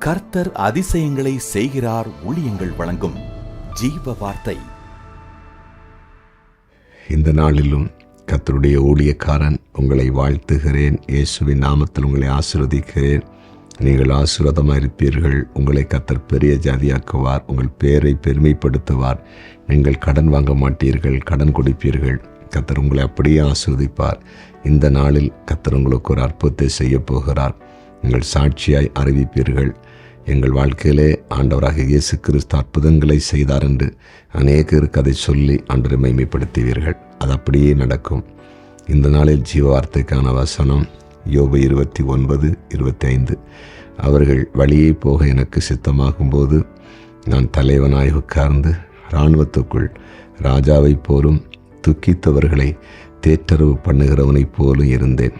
கர்த்தர் அதிசயங்களை செய்கிறார். ஊழியங்கள் வழங்கும் ஜீவ வார்த்தை. இந்த நாளிலும் கர்த்தருடைய ஊழியக்காரன் உங்களை வாழ்த்துகிறேன். இயேசுவின் நாமத்தில் உங்களை ஆசீர்வதிக்கிறேன். நீங்கள் ஆசீர்வாதமாக இருப்பீர்கள். உங்களை கர்த்தர் பெரிய ஜாதியாக்குவார். உங்கள் பெயரை பெருமைப்படுத்துவார். நீங்கள் கடன் வாங்க மாட்டீர்கள், கடன் கொடுப்பீர்கள். கர்த்தர் உங்களை அப்படியே ஆசீர்வதிப்பார். இந்த நாளில் கர்த்தர் உங்களுக்கு ஒரு அற்புதத்தை செய்ய போகிறார். நீங்கள் சாட்சியாய் அறிவிப்பீர்கள். எங்கள் வாழ்க்கையிலே ஆண்டவராக இயேசு கிறிஸ்து அற்புதங்களை செய்தார் என்று அநேகருக்கு அதை சொல்லி ஆண்டவரை மகிமைப்படுத்துவீர்கள். அது அப்படியே நடக்கும். இந்த நாளில் ஜீவ வார்த்தைக்கான வசனம் யோபு 29:25. அவர்கள் வழியே போக எனக்கு சித்தமாகும்போது நான் தலைவனாய் உட்கார்ந்து இராணுவத்துக்குள் ராஜாவைப் போலும் துக்கித்தவர்களை தேற்றரவு பண்ணுகிறவனைப் போலும் இருந்தேன்.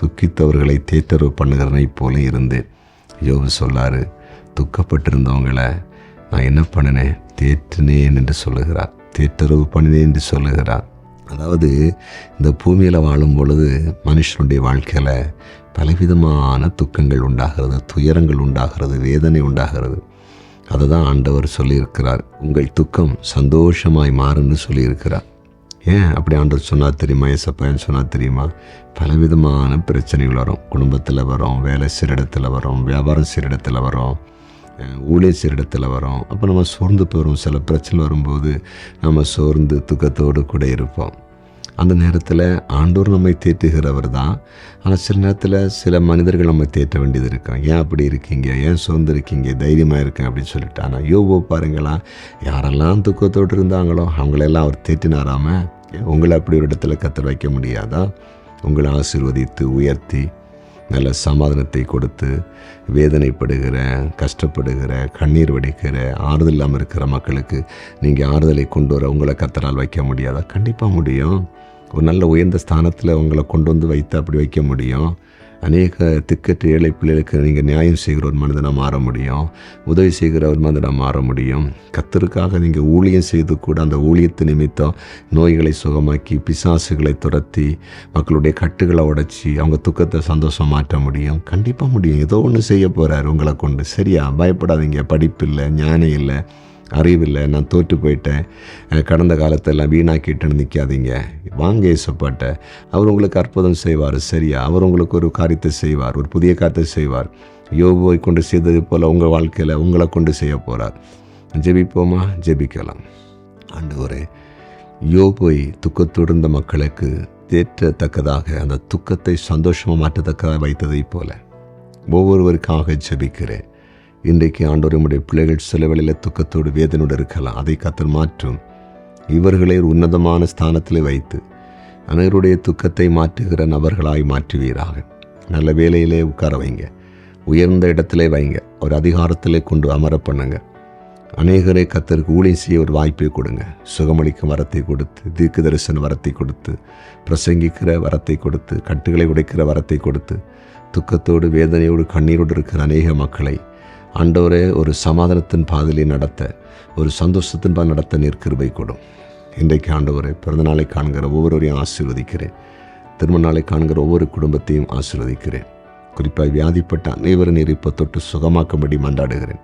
துக்கித்தவர்களை தேற்றரவு பண்ணுகிறவனைப் போலும் இருந்தேன். யோபு சொல்லாரு, துக்கப்பட்டிருந்தவங்களை நான் என்ன பண்ணினேன், தேற்றினேன் என்று சொல்லுகிறார். தேற்றரவு பண்ணினேன் என்று சொல்லுகிறார். அதாவது இந்த பூமியில் வாழும் பொழுது மனுஷனுடைய வாழ்க்கையில் பலவிதமான துக்கங்கள் உண்டாகிறது, துயரங்கள் உண்டாகிறது, வேதனை உண்டாகிறது. அதை தான் ஆண்டவர் சொல்லியிருக்கிறார். உங்கள் துக்கம் சந்தோஷமாய் மாறுன்னு சொல்லியிருக்கிறார். ஏன் அப்படி ஆண்டவர் சொன்னார் தெரியுமா? ஏசப்பா சொன்னார் தெரியுமா? பலவிதமான பிரச்சனைகள் வரும். குடும்பத்தில் வரும், வேலை செய்கிற இடத்துல வரும், வியாபாரம் செய்கிற இடத்துல வரும், ஊழியம் செய்கிற இடத்துல வரும். அப்போ நம்ம சோர்ந்து போகிறோம். சில பிரச்சனை வரும்போது நம்ம சோர்ந்து துக்கத்தோடு கூட இருப்போம். அந்த நேரத்தில் ஆண்டவர் நம்மை தேற்றுகிறவர் தான். ஆனால் சில நேரத்தில் சில மனிதர்கள் நம்ம தேற்ற வேண்டியது இருக்கும். ஏன் அப்படி இருக்கீங்க, ஏன் சோர்ந்து இருக்கீங்க, தைரியமாக இருக்கேன் அப்படின்னு சொல்லிட்டு. ஆனால் யோபு பாருங்களா, யாரெல்லாம் துக்கத்தோடு இருந்தாங்களோ அவங்களெல்லாம் அவர் தேற்றினாராம. உங்களை அப்படி ஒரு இடத்துல கத்தர் வைக்க முடியாதா? உங்களை ஆசீர்வதித்து உயர்த்தி நல்ல சமாதானத்தை கொடுத்து வேதனைப்படுகிற, கஷ்டப்படுகிற, கண்ணீர் வடிக்கிற, ஆறுதல் இல்லாமல் இருக்கிற மக்களுக்கு நீங்கள் ஆறுதலை கொண்டு வர உங்களை கத்தரால் வைக்க முடியாதா? கண்டிப்பாக முடியும். ஒரு நல்ல உயர்ந்த ஸ்தானத்தில் உங்களை கொண்டு வந்து வைத்து அப்படி வைக்க முடியும். அநேக திக்கற்ற ஏழை பிள்ளைகளுக்கு நீங்கள் நியாயம் செய்கிற ஒரு மனிதனாக மாற முடியும். உதவி செய்கிற ஒரு மனிதனாக மாற முடியும். கர்த்தருக்காக நீங்கள் ஊழியம் செய்து கூட அந்த ஊழியத்து நிமித்தம் நோய்களை சுகமாக்கி, பிசாசுகளை துரத்தி, மக்களுடைய கட்டுகளை உடைச்சி அவங்க துக்கத்தை சந்தோஷம் மாற்ற முடியும். கண்டிப்பாக முடியும். ஏதோ ஒன்று செய்ய போகிறார் உங்களை கொண்டு. சரியா? பயப்படாதீங்க. படிப்பு இல்லை, ஞானம் இல்லை, அறிவில்லை, நான் தோற்று போயிட்டேன், கடந்த காலத்தெல்லாம் வீணாக்கிட்டேன்னு நிற்காதீங்க. வாங்க ஏசப்பாட்ட. அவர் உங்களுக்கு அற்புதம் செய்வார். சரியா? அவர் உங்களுக்கு ஒரு காரியத்தை செய்வார், ஒரு புதிய காரியத்தை செய்வார். யோபுவை கொண்டு செய்தது போல் உங்கள் வாழ்க்கையில் உங்களை கொண்டு செய்ய போகிறார். ஜெபிப்போமா? ஜெபிக்கலாம். ஆண்டவரே, யோபுவை துக்கத்தோடு இருந்த மக்களுக்கு தேற்றத்தக்கதாக, அந்த துக்கத்தை சந்தோஷமாக மாற்றத்தக்கதாக வைத்ததை போல ஒவ்வொருவருக்காக ஜெபிக்கிறேன். இன்றைக்கு ஆண்டவர் நம்முடைய பிள்ளைகள் சில வேளையில் துக்கத்தோடு வேதனோடு இருக்கலாம். அதை கத்தர் மாற்றும். இவர்களை ஒரு உன்னதமான ஸ்தானத்தில் வைத்து அனைவருடைய துக்கத்தை மாற்றுகிற நபர்களாய் மாற்றுவீராக. நல்ல வேலையிலே உட்கார வைங்க, உயர்ந்த இடத்திலே வைங்க, ஒரு அதிகாரத்திலே கொண்டு அமர பண்ணுங்க. அநேகரை கத்தருக்கு ஊழியம் செய்ய ஒரு வாய்ப்பை கொடுங்க. சுகமளிக்கும் வரத்தை கொடுத்து, தீர்க்க தரிசன வரத்தை கொடுத்து, பிரசங்கிக்கிற வரத்தை கொடுத்து, கட்டுகளை உடைக்கிற வரத்தை கொடுத்து, துக்கத்தோடு வேதனையோடு கண்ணீரோடு இருக்கிற அநேக மக்களை ஆண்டவரே ஒரு சமாதானத்தின் பாதையிலே நடத்த, ஒரு சந்தோஷத்தின் பாதை நடத்த நீர் கிருபை கொடும். இன்றைக்கு ஆண்டவரே, பிறந்த நாளை காண்கிற ஒவ்வொருவரையும் ஆசீர்வதிக்கிறேன். திருமண நாளை காண்கிற ஒவ்வொரு குடும்பத்தையும் ஆசீர்வதிக்கிறேன். குறிப்பாக வியாதிப்பட்ட அனைவரும் நீர் இப்போ தொட்டு சுகமாக்கும்படி மன்றாடுகிறேன்.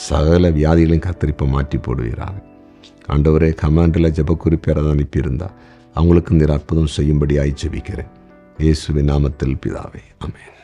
சகல வியாதிகளையும் கத்தரிப்பை மாற்றி போடுவீராக. ஆண்டவரே, கமாண்டில் ஜெப குறிப்பேரை அனுப்பியிருந்தா அவங்களுக்கு நீர் அற்புதம் செய்யும்படி ஜெபிக்கிறேன். இயேசுவின் நாமத்தில் பிதாவே, ஆமென்.